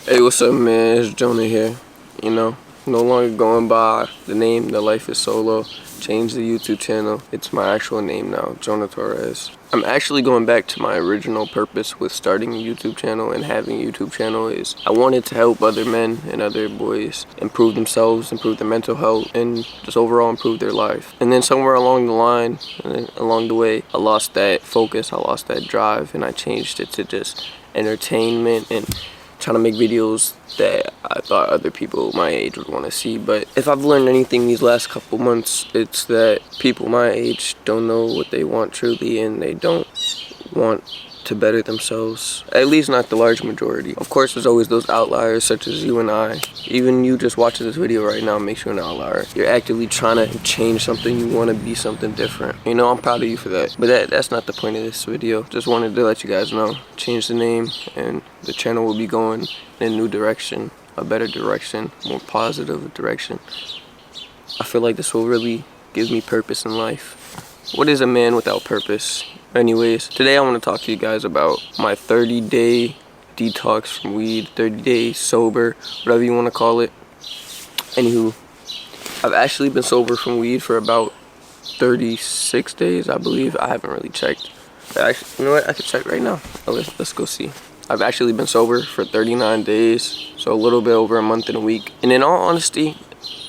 Hey, what's up, man? It's Jonah here. You know, no longer going by the name The Life is Solo. Changed the YouTube channel. It's my actual name now, Jonah Torres. I'm actually going back to my original purpose with starting a YouTube channel and having a YouTube channel is I wanted to help other men and other boys improve themselves, improve their mental health, and just overall improve their life. And then somewhere along the line, along the way, I lost that focus, I lost that drive, and I changed it to just entertainment and trying to make videos that I thought other people my age would want to see. But if I've learned anything these last couple months, it's that people my age don't know what they want truly, and they don't want to better themselves, at least not the large majority. Of course, there's always those outliers such as you and I. Even you just watching this video right now makes you an outlier. You're actively trying to change something, you want to be something different. You know, I'm proud of you for that. But that's not the point of this video. Just wanted to let you guys know. Change the name and the channel will be going in a new direction, a better direction, more positive direction. I feel like this will really give me purpose in life. What is a man without purpose? Anyways, today I want to talk to you guys about my 30-day detox from weed, 30 days sober, whatever you want to call it. Anywho, I've actually been sober from weed for about 36 days, I believe. I haven't really checked. Actually, you know what? I can check right now. Let's go see. I've actually been sober for 39 days, so a little bit over a month and a week. And in all honesty,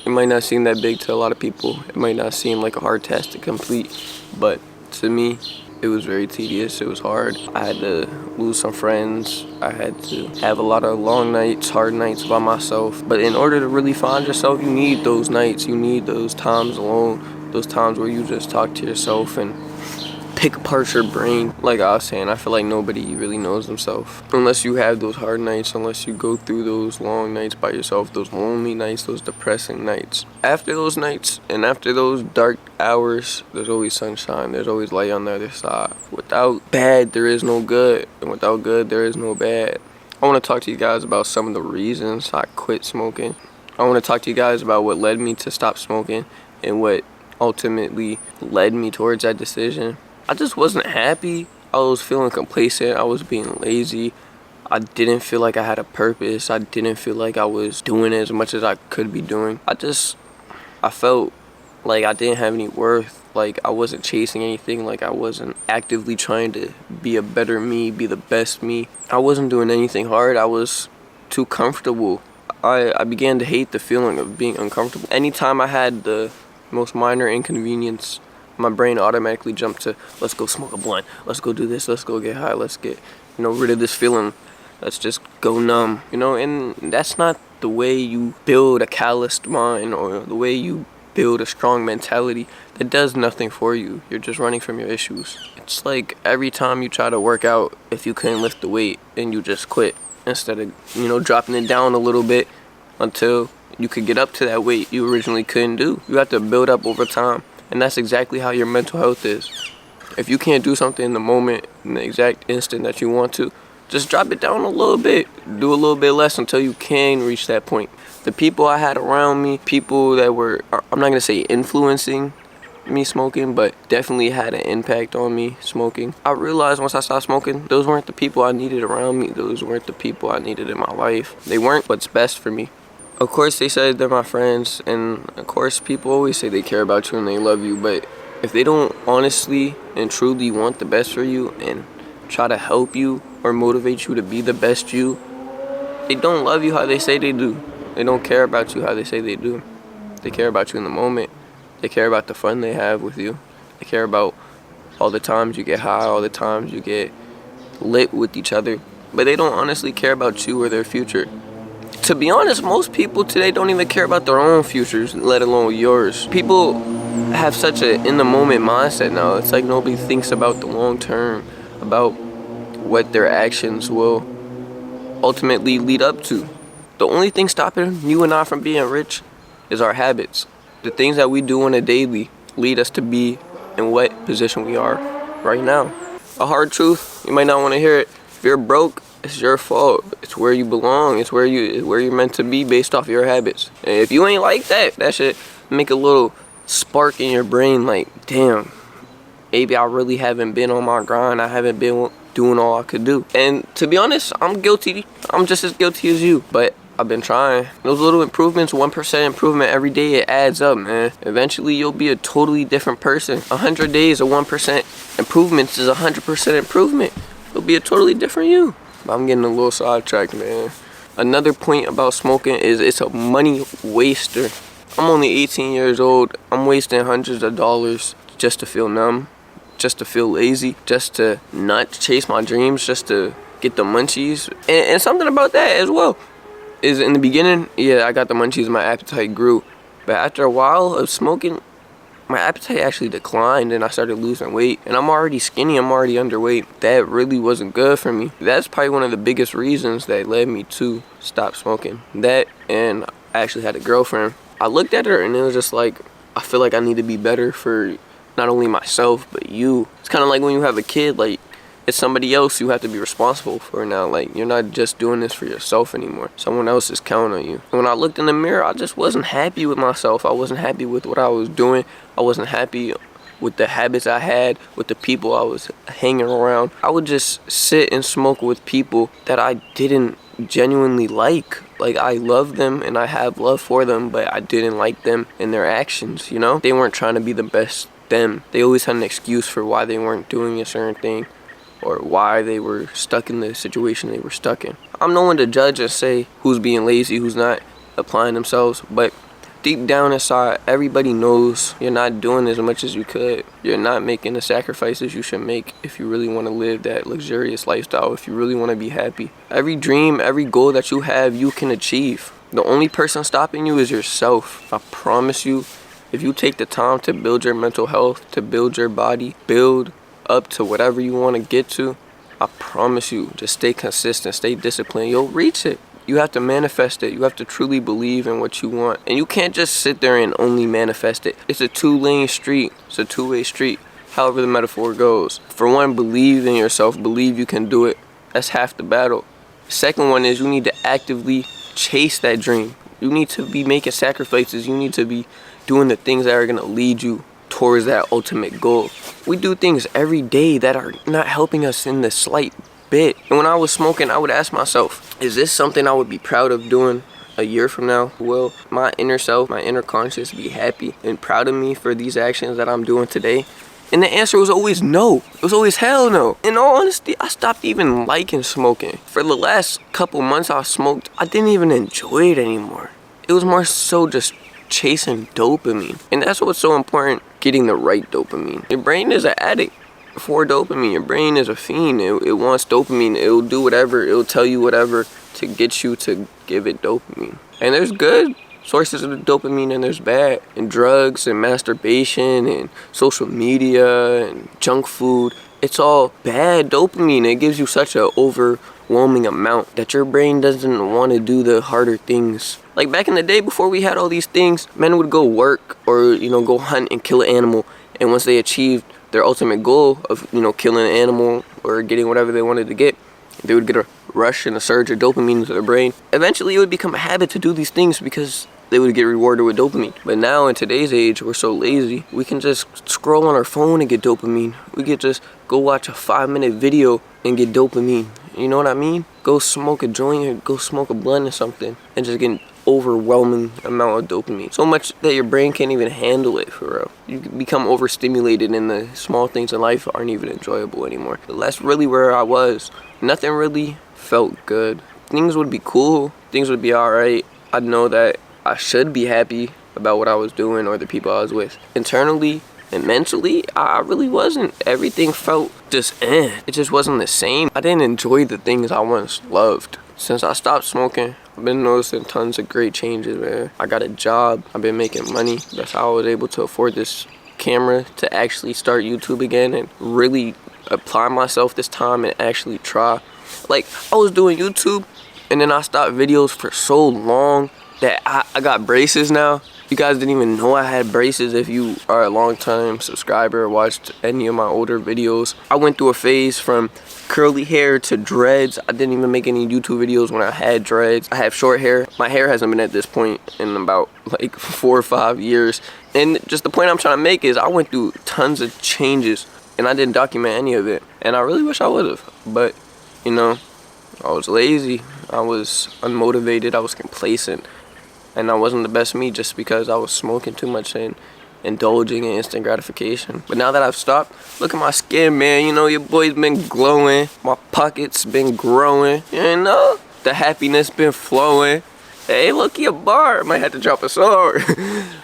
it might not seem that big to a lot of people. It might not seem like a hard task to complete, but to me, it was very tedious. It was hard. I had to lose some friends. I had to have a lot of long nights, hard nights by myself. But in order to really find yourself, you need those nights. You need those times alone, those times where you just talk to yourself and pick apart your brain. Like I was saying, I feel like nobody really knows themselves unless you have those hard nights, unless you go through those long nights by yourself, those lonely nights, those depressing nights. After those nights and after those dark hours, there's always sunshine, there's always light on the other side. Without bad, there is no good, and without good, there is no bad. I want to talk to you guys about some of the reasons I quit smoking. I want to talk to you guys about what led me to stop smoking and what ultimately led me towards that decision. I just wasn't happy. I was feeling complacent. I was being lazy. I didn't feel like I had a purpose. I didn't feel like I was doing as much as I could be doing. I felt like I didn't have any worth. Like I wasn't chasing anything. Like I wasn't actively trying to be a better me, be the best me. I wasn't doing anything hard. I was too comfortable. I began to hate the feeling of being uncomfortable. Anytime I had the most minor inconvenience, my brain automatically jumped to, let's go smoke a blunt, let's go do this, let's go get high, let's get, rid of this feeling, let's just go numb, and that's not the way you build a calloused mind or the way you build a strong mentality. That does nothing for you. You're just running from your issues. It's like every time you try to work out, if you couldn't lift the weight and you just quit instead of, dropping it down a little bit until you could get up to that weight you originally couldn't do. You have to build up over time. And that's exactly how your mental health is. If you can't do something in the moment, in the exact instant that you want to, just drop it down a little bit. Do a little bit less until you can reach that point. The people I had around me, people that were, I'm not going to say influencing me smoking, but definitely had an impact on me smoking. I realized once I stopped smoking, those weren't the people I needed around me. Those weren't the people I needed in my life. They weren't what's best for me. Of course, they said they're my friends, and of course, people always say they care about you and they love you, but if they don't honestly and truly want the best for you and try to help you or motivate you to be the best you, they don't love you how they say they do. They don't care about you how they say they do. They care about you in the moment. They care about the fun they have with you. They care about all the times you get high, all the times you get lit with each other, but they don't honestly care about you or their future. To be honest, most people today don't even care about their own futures, let alone yours. People have such a in-the-moment mindset now. It's like nobody thinks about the long term, about what their actions will ultimately lead up to. The only thing stopping you and I from being rich is our habits. The things that we do on a daily lead us to be in what position we are right now. A hard truth, you might not want to hear it. If you're broke, it's your fault. It's where you belong. It's where you're meant to be based off your habits. And if you ain't like that, that should make a little spark in your brain like, damn, maybe I really haven't been on my grind. I haven't been doing all I could do. And to be honest, I'm guilty. I'm just as guilty as you, but I've been trying. Those little improvements, 1% improvement every day, it adds up, man. Eventually, you'll be a totally different person. 100 days of 1% improvements is 100% improvement. You'll be a totally different you. I'm getting a little sidetracked, man. Another point about smoking is it's a money waster. I'm only 18 years old. I'm wasting hundreds of dollars just to feel numb, just to feel lazy, just to not chase my dreams, just to get the munchies. And something about that as well is in the beginning, yeah, I got the munchies, my appetite grew. But after a while of smoking, my appetite actually declined and I started losing weight. And I'm already skinny, I'm already underweight. That really wasn't good for me. That's probably one of the biggest reasons that led me to stop smoking. That, and I actually had a girlfriend. I looked at her and it was just like, I feel like I need to be better for not only myself, but you. It's kind of like when you have a kid, like, it's somebody else you have to be responsible for now. Like, you're not just doing this for yourself anymore. Someone else is counting on you. And when I looked in the mirror, I just wasn't happy with myself. I wasn't happy with what I was doing. I wasn't happy with the habits I had, with the people I was hanging around. I would just sit and smoke with people that I didn't genuinely like. Like, I love them and I have love for them, but I didn't like them and their actions, you know? They weren't trying to be the best them. They always had an excuse for why they weren't doing a certain thing, or why they were stuck in the situation they were stuck in. I'm no one to judge and say who's being lazy, who's not applying themselves, but deep down inside, everybody knows you're not doing as much as you could. You're not making the sacrifices you should make if you really want to live that luxurious lifestyle, if you really want to be happy. Every dream, every goal that you have, you can achieve. The only person stopping you is yourself. I promise you, if you take the time to build your mental health, to build your body, build up to whatever you want to get to, I promise you, just stay consistent, stay disciplined, you'll reach it. You have to manifest it. You have to truly believe in what you want. And you can't just sit there and only manifest it. It's a two-lane street. It's a two-way street, however the metaphor goes. For one, believe in yourself. Believe you can do it. That's half the battle. Second one is you need to actively chase that dream. You need to be making sacrifices. You need to be doing the things that are going to lead you towards that ultimate goal. We do things every day that are not helping us in the slight bit. And when I was smoking, I would ask myself, is this something I would be proud of doing a year from now? Will my inner self, my inner conscious be happy and proud of me for these actions that I'm doing today? And the answer was always no. It was always hell no. In all honesty, I stopped even liking smoking. For the last couple months I smoked, I didn't even enjoy it anymore. It was more so just chasing dopamine. And that's what's so important, getting the right dopamine. Your brain is an addict for dopamine. Your brain is a fiend. It wants dopamine. It'll do whatever. It'll tell you whatever to get you to give it dopamine. And there's good sources of the dopamine and there's bad. And drugs and masturbation and social media and junk food, it's all bad dopamine. It gives you such an overwhelming amount that your brain doesn't want to do the harder things. Like back in the day, before we had all these things, men would go work or, go hunt and kill an animal. And once they achieved their ultimate goal of, killing an animal or getting whatever they wanted to get, they would get a rush and a surge of dopamine into their brain. Eventually, it would become a habit to do these things because they would get rewarded with dopamine. But now in today's age, we're so lazy, we can just scroll on our phone and get dopamine. We could just go watch a 5-minute video and get dopamine. You know what I mean? Go smoke a joint or go smoke a blunt or something and just get an overwhelming amount of dopamine. So much that your brain can't even handle it, for real. You become overstimulated and the small things in life aren't even enjoyable anymore. But that's really where I was. Nothing really felt good. Things would be cool. Things would be alright. I'd know that I should be happy about what I was doing or the people I was with. Internally and mentally, I really wasn't. Everything felt just It just wasn't the same. I didn't enjoy the things I once loved. Since I stopped smoking, I've been noticing tons of great changes, man. I got a job. I've been making money. That's how I was able to afford this camera to actually start YouTube again and really apply myself this time and actually try. Like, I was doing YouTube and then I stopped videos for so long that I got braces now. You guys didn't even know I had braces if you are a long-time subscriber or watched any of my older videos. I went through a phase from curly hair to dreads. I didn't even make any YouTube videos when I had dreads. I have short hair. My hair hasn't been at this point in about like 4 or 5 years. And just the point I'm trying to make is I went through tons of changes and I didn't document any of it. And I really wish I would have. But, you know, I was lazy. I was unmotivated. I was complacent. And I wasn't the best me just because I was smoking too much and indulging in instant gratification. But now that I've stopped, look at my skin, man. You know, your boy's been glowing. My pockets been growing. You know, the happiness been flowing. Hey, look, a bar. Might have to drop a song.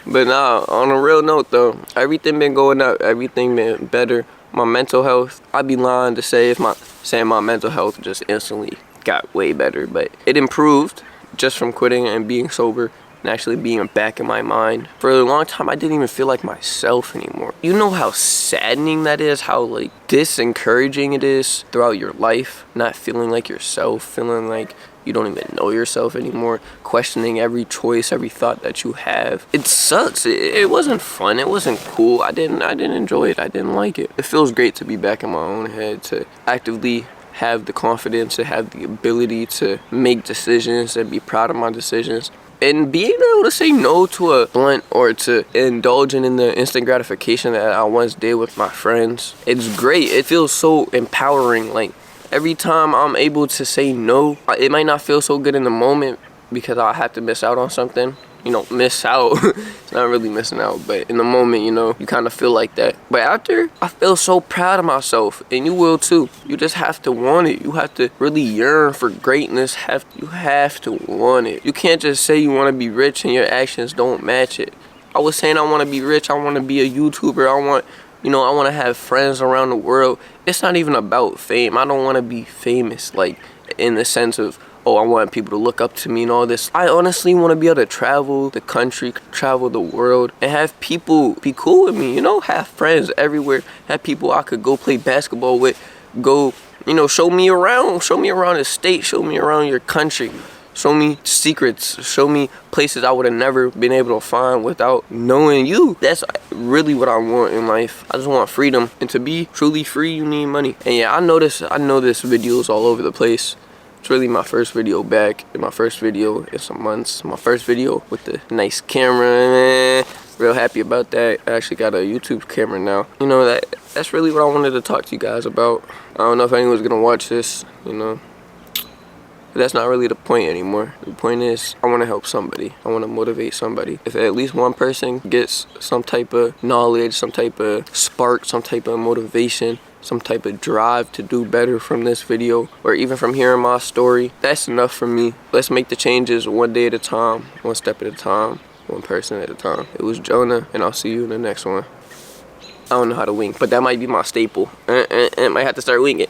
But nah, on a real note though, everything been going up. Everything been better. My mental health, I'd be lying to say saying my mental health just instantly got way better. But it improved just from quitting and being sober and actually being back in my mind. For a long time, I didn't even feel like myself anymore. You know how saddening that is? How like disencouraging it is throughout your life? Not feeling like yourself, feeling like you don't even know yourself anymore, questioning every choice, every thought that you have. It sucks. It wasn't fun. It wasn't cool. I didn't enjoy it. I didn't like it. It feels great to be back in my own head, to actively have the confidence, to have the ability to make decisions and be proud of my decisions. And being able to say no to a blunt or to indulging in the instant gratification that I once did with my friends, it's great. It feels so empowering. Like, every time I'm able to say no, it might not feel so good in the moment because I have to miss out on something. You know, miss out. It's not really missing out, but in the moment, you know, you kind of feel like that. But after, I feel so proud of myself, and you will too. You just have to want it. You have to really yearn for greatness. You have to want it. You can't just say you want to be rich and your actions don't match it. I was saying I want to be rich. I want to be a YouTuber. I want to have friends around the world. It's not even about fame. I don't want to be famous, like, in the sense of, oh, I want people to look up to me and all this. I honestly want to be able to travel the country, travel the world, and have people be cool with me, you know? Have friends everywhere. Have people I could go play basketball with. Go, you know, show me around the state. Show me around your country. Show me secrets. Show me places I would have never been able to find without knowing you. That's really what I want in life. I just want freedom. And to be truly free, you need money. And yeah, I know this videos all over the place. It's really my first video back, and my first video in some months. My first video with the nice camera, man. Real happy about that. I actually got a YouTube camera now. You know, that's really what I wanted to talk to you guys about. I don't know if anyone's gonna watch this, you know. But that's not really the point anymore. The point is, I want to help somebody. I want to motivate somebody. If at least one person gets some type of knowledge, some type of spark, some type of motivation, some type of drive to do better from this video, or even from hearing my story, that's enough for me. Let's make the changes one day at a time, one step at a time, one person at a time. It was Jonah, and I'll see you in the next one. I don't know how to wink, but that might be my staple. Might have to start winking.